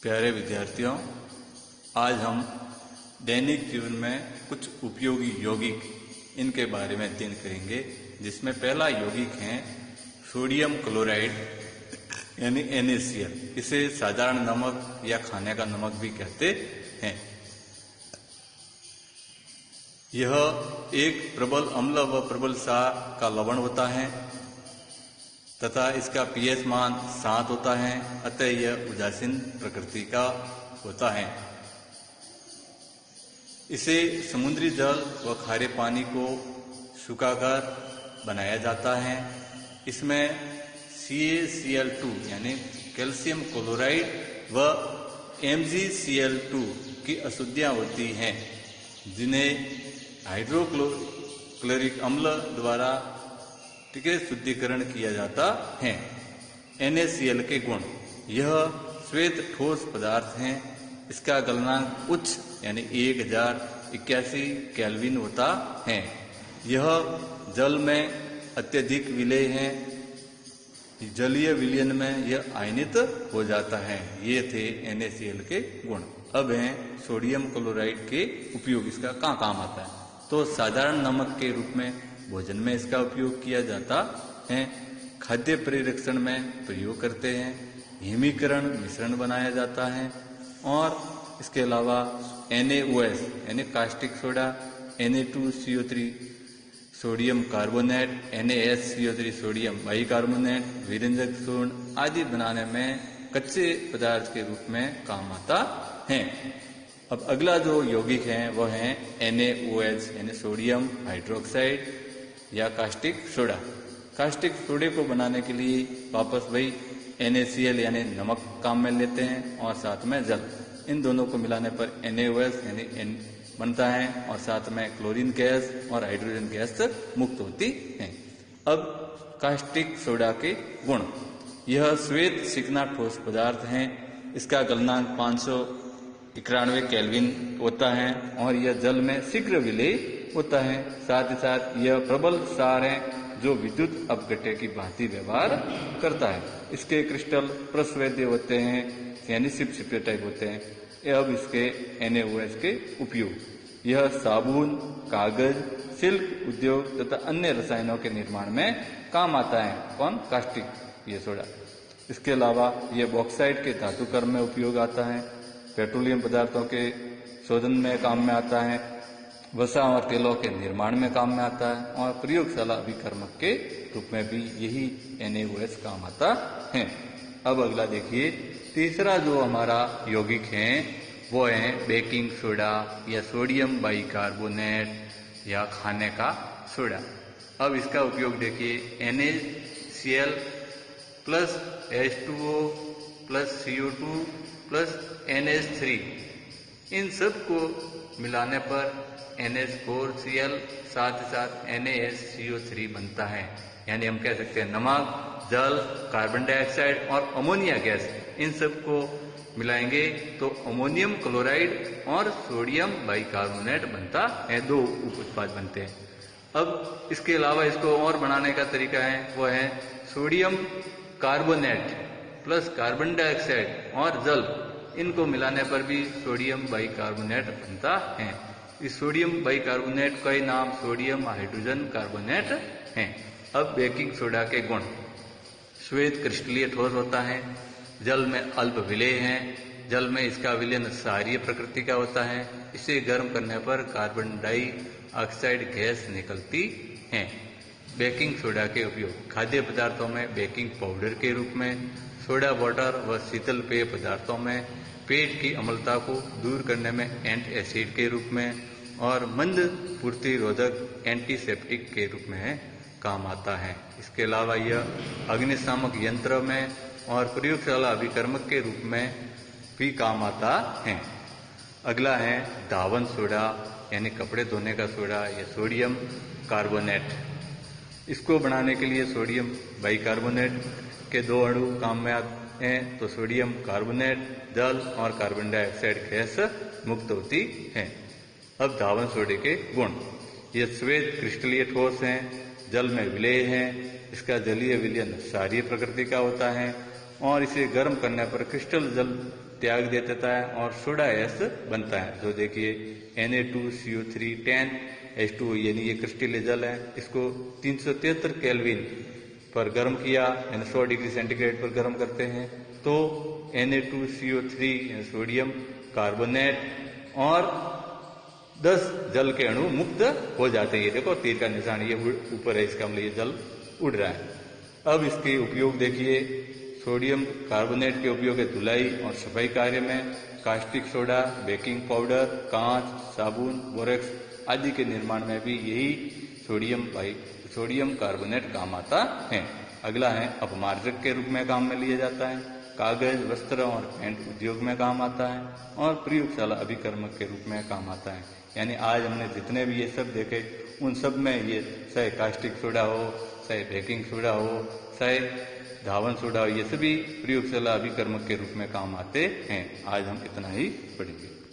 प्यारे विद्यार्थियों, आज हम दैनिक जीवन में कुछ उपयोगी यौगिक इनके बारे में अध्ययन करेंगे, जिसमें पहला यौगिक है सोडियम क्लोराइड यानी NaCl। इसे साधारण नमक या खाने का नमक भी कहते हैं। यह एक प्रबल अम्ल व प्रबल क्षार का लवण होता है तथा इसका pH मान 7 होता है, अतः यह उदासीन प्रकृति का होता है। इसे समुद्री जल व खारे पानी को सुखाकर बनाया जाता है। इसमें CaCl2 यानी कैल्शियम क्लोराइड व MgCl2 की अशुद्धियां होती हैं, जिन्हें हाइड्रोक्लोरिक अम्ल द्वारा शुद्धिकरण किया जाता है। NaCl के गुण: यह श्वेत ठोस पदार्थ है। इसका गलनांक उच्च यानी 1081 केल्विन होता है। यह जल में अत्यधिक विलेय है। जलीय विलयन में यह आयनित हो जाता है। ये थे NaCl के गुण। अब हैं सोडियम क्लोराइड के उपयोग। इसका कहाँ काम आता है? तो साधारण नमक के रूप में भोजन में इसका उपयोग किया जाता है। खाद्य परिरक्षण में प्रयोग करते हैं। हिमीकरण मिश्रण बनाया जाता है। और इसके अलावा NaOH यानी caustic soda, Na2CO3 sodium carbonate, NaSCO3 sodium bicarbonate, विरंजक चूर्ण आदि बनाने में कच्चे पदार्थ के रूप में काम आता है। अब अगला जो यौगिक है वह है NaOH यानी सोडियम हाइड्रोक्साइड या कास्टिक सोडा। कास्टिक सोडे को बनाने के लिए वापस वही NaCl यानी नमक काम में लेते हैं और साथ में जल। इन दोनों को मिलाने पर NaOH यानी N बनता है और साथ में क्लोरीन गैस और हाइड्रोजन गैस मुक्त होती है। अब कास्टिक सोडा के गुण: यह श्वेत चिकना ठोस पदार्थ है। इसका गलनांक 591 केल्विन होता है और यह जल में शीघ्र विलेय होता है। साथ ही साथ यह प्रबल क्षार है जो विद्युत अपघट्य की भांति व्यवहार करता है। इसके क्रिस्टल प्रस्वेद्य होते हैं यानी चिपचिपे टाइप होते हैं। अब इसके NaOH के उपयोग: यह साबुन, कागज, सिल्क उद्योग तथा अन्य रसायनों के निर्माण में काम आता है। कौन? कास्टिक ये सोडा। इसके अलावा यह बॉक्साइट के धातु कर्म में उपयोग आता है। पेट्रोलियम पदार्थों के शोधन में काम में आता है। वसा और तेलों के निर्माण में काम में आता है और प्रयोगशाला अभिकर्मक के रूप में भी यही NaOH काम आता है। अब अगला देखिए, तीसरा जो हमारा यौगिक है वो है बेकिंग सोडा या सोडियम बाइकार्बोनेट या खाने का सोडा। अब इसका उपयोग देखिए, NaCl plus H2O plus CO2 plus NH3 इन सब को मिलाने पर NH4Cl साथ ही साथ NaSCO3 बनता है। यानी हम कह सकते हैं नमक, जल, कार्बन डाइऑक्साइड और अमोनिया गैस, इन सब को मिलाएंगे तो अमोनियम क्लोराइड और सोडियम बाइकार्बोनेट बनता है। 2 उप उत्पाद बनते हैं। अब इसके अलावा इसको और बनाने का तरीका है वो है sodium carbonate plus carbon dioxide और जल, इनको मिलाने पर भी सोडियम बाइकार्बोनेट बनता है। इस सोडियम बाइकार्बोनेट का ही नाम सोडियम हाइड्रोजन कार्बोनेट है। अब बेकिंग सोडा के गुण: श्वेत क्रिस्टलीय ठोस होता है। जल में अल्प विलेय है। जल में इसका विलयन क्षारीय प्रकृति का होता है। इसे गर्म करने पर कार्बन डाइऑक्साइड गैस निकलती है। बेकिंग सोडा के उपयोग: खाद्य पदार्थों में बेकिंग पाउडर के रूप में, सोडा वाटर व शीतल पेय पदार्थों में, पेट की अम्लता को दूर करने में एंटासिड के रूप में और मंद पूर्ति रोधक एंटीसेप्टिक के रूप में काम आता है। इसके अलावा यह अग्निशामक यंत्र में और प्रयोगशाला अभिकर्मक के रूप में भी काम आता है। अगला है धावन सोडा यानी कपड़े धोने का सोडा या सोडियम कार्बोनेट। इसको बनाने के लिए सोडियम बाइकार्बोनेट के 2 अणु काम में आते हैं, तो सोडियम कार्बोनेट, जल और कार्बन डाइऑक्साइड गैस मुक्त होती है। अब धावन सोडे के गुण: यह श्वेत क्रिस्टलीय ठोस है। जल में विलेय है। इसका जलीय विलयन क्षारीय प्रकृति का होता है और इसे गर्म करने पर क्रिस्टल जल त्याग दे देता है और सोडा एस बनता है। जो देखिए Na2CO3 10H2 यानी ये क्रिस्टलीय जल है। इसको 373 केल्विन पर गर्म किया यानी 100 डिग्री सेंटीग्रेड पर गर्म करते हैं तो Na2CO3 सोडियम कार्बोनेट और 10 जल के अणु मुक्त हो जाते हैं। ये देखो तीर का निशान ये ऊपर है, इसका मतलब ये जल उड़ रहा है। अब इसके उपयोग देखिए, सोडियम कार्बोनेट के उपयोग है धुलाई और सफाई कार्य में, कास्टिक सोडा, बेकिंग पाउडर, कांच, साबुन, बोरेक्स आदि के निर्माण में भी यही सोडियम कार्बोनेट काम आता है। अगला है अपमार्जक के रूप में काम में लिया जाता है, कागज, वस्त्र और पेंट उद्योग में काम आता है और प्रयोगशाला अभिकर्मक के रूप में काम आता है। यानी आज हमने जितने भी ये सब देखे उन सब में ये चाहे कास्टिक सोडा हो, चाहे बेकिंग सोडा हो, चाहे धावन सोडा हो, ये सभी प्रयोगशाला अभिकर्मक के रूप में काम आते हैं। आज हम इतना ही पढ़ेंगे।